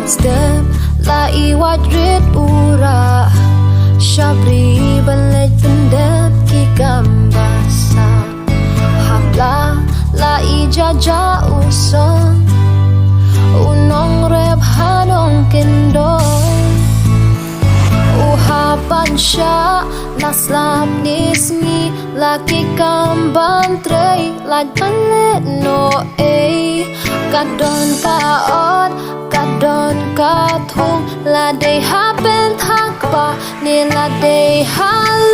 Step la iwat rit ura Shabri balet pendep ki gambasa Habla la ijaja usong Nongrep hanong Kyndong Uhapan siya Naslap nismi Laki kamban trey Lad palit no Kadon kaot Kadon kathong La day hapen thakpa Ni la day hal